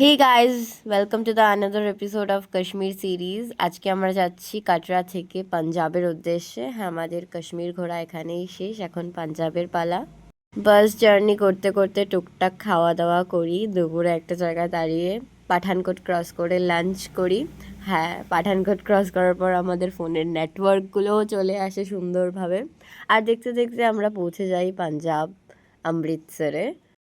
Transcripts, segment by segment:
Hey guys, welcome to the another episode of Kashmir series. আজকে আমরা যাচ্ছি কাটরা থেকে পাঞ্জাবের উদ্দেশ্যে। হ্যাঁ, আমাদের কাশ্মীর ঘোরা এখানেই শেষ, এখন পাঞ্জাবের পালা। বাস জার্নি করতে করতে টুকটাক খাওয়া দাওয়া করি, দুপুরে একটা জায়গায় দাঁড়িয়ে পাঠানকোট ক্রস করে লাঞ্চ করি। হ্যাঁ, পাঠানকোট ক্রস করার পর আমাদের ফোনের নেটওয়ার্কগুলোও চলে আসে সুন্দরভাবে। আর দেখতে দেখতে আমরা পৌঁছে যাই পাঞ্জাব, অমৃতসরে।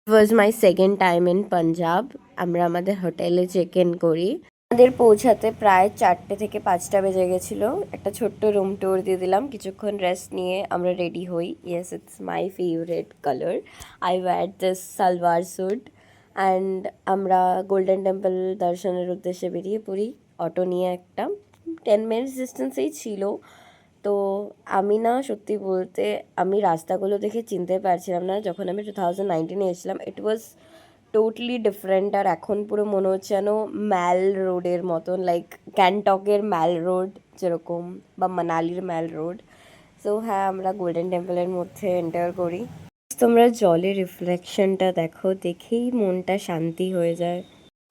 Was my second time in Punjab. আমরা আমাদের হোটেলে চেক ইন করি। আমাদের পৌঁছাতে প্রায় 4টে থেকে 5টা বেজে গেছিলো। একটা ছোট্ট রুম ট্যুর দিয়ে দিলাম, কিছুক্ষণ রেস্ট নিয়ে আমরা রেডি হই। Yes, it's my favourite colour. I wear this salwar suit and আমরা গোল্ডেন টেম্পল দর্শনের উদ্দেশ্যে বেরিয়ে পড়ি। অটো নিয়ে একটা 10 মিনিটস ডিস্টেন্সেই ছিল। তো আমি না, সত্যি বলতে আমি রাস্তাগুলো দেখে চিনতে পারছিলাম না। যখন আমি 2019-এ এসেছিলাম, ইট ওয়াজ টোটালি ডিফারেন্ট। আর এখন পুরো মনে হচ্ছে যেন ম্যাল রোডের মতন, লাইক গ্যাংটকের ম্যাল রোড যেরকম, বা মানালির ম্যাল রোড। সো হ্যাঁ, আমরা গোল্ডেন টেম্পলের মধ্যে এন্টার করি। তোমরা জলের রিফ্লেকশনটা দেখো, দেখেই মনটা শান্তি হয়ে যায়।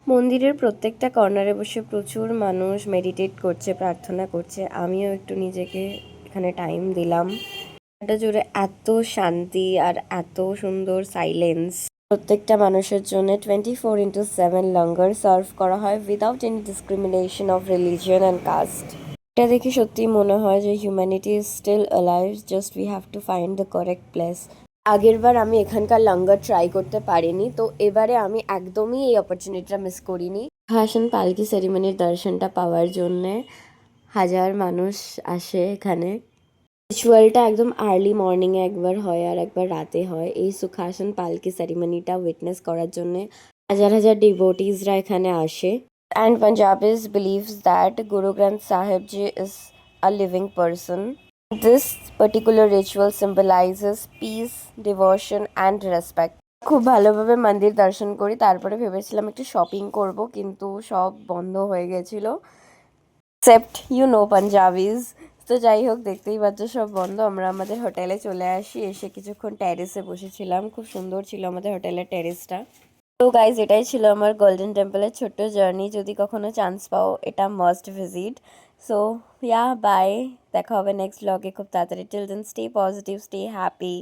মন্দিরের প্রত্যেকটা কর্নারে বসে প্রচুর মানুষ মেডিটেট করছে, প্রার্থনা করছে। আমিও একটু নিজেকে এখানে টাইম দিলাম। এটা জুড়ে এত শান্তি আর এত সুন্দর সাইলেন্স। প্রত্যেকটা মানুষের জন্য 24x7 লঙ্গার সার্ভ করা হয় without any discrimination of religion and caste. এটা দেখে সত্যি মনে হয় যে humanity is still alive, just we have to find the correct place. আগেরবার আমি এখানকার লঙ্গার ট্রাই করতে পারিনি, তো এবারে আমি একদমই এই অপরচুনিটিটা মিস করিনি। হাসন পালকি সেরিমনির দর্শনটা পাওয়ার জন্যে হাজার মানুষ আসে এখানে। রিচুয়ালটা একদম আর্লি মর্নিংয়ে একবার হয় আর একবার রাতে হয়। এই সুখাসন পালকি সেরিমনিটা উইটনেস করার জন্যে হাজার হাজার ডিভোটিসরা এখানে আসে। And Punjabis believes that Guru Granth Sahib ji is a living person. This particular ritual symbolises peace, devotion and respect. খুব ভালোভাবে মন্দির দর্শন করি, তারপরে ভেবেছিলাম একটু শপিং করব, কিন্তু সব বন্ধ হয়ে গেছিলো। এক্সেপ্ট পাঞ্জাবিজ। তো যাই হোক, দেখতেই পাচ্ছ সব বন্ধ। আমরা আমাদের হোটেলে চলে আসি, এসে কিছুক্ষণ টেরেসে বসেছিলাম। খুব সুন্দর ছিল আমাদের হোটেলের টেরেসটা। তো গাইজ, এটাই ছিল আমার গোল্ডেন টেম্পলের ছোট্ট জার্নি। যদি কখনো চান্স পাও, এটা must visit. So yeah, bye. দেখা হবে নেক্সট ব্লগে খুব তাড়াতাড়ি। Till then stay positive, stay happy.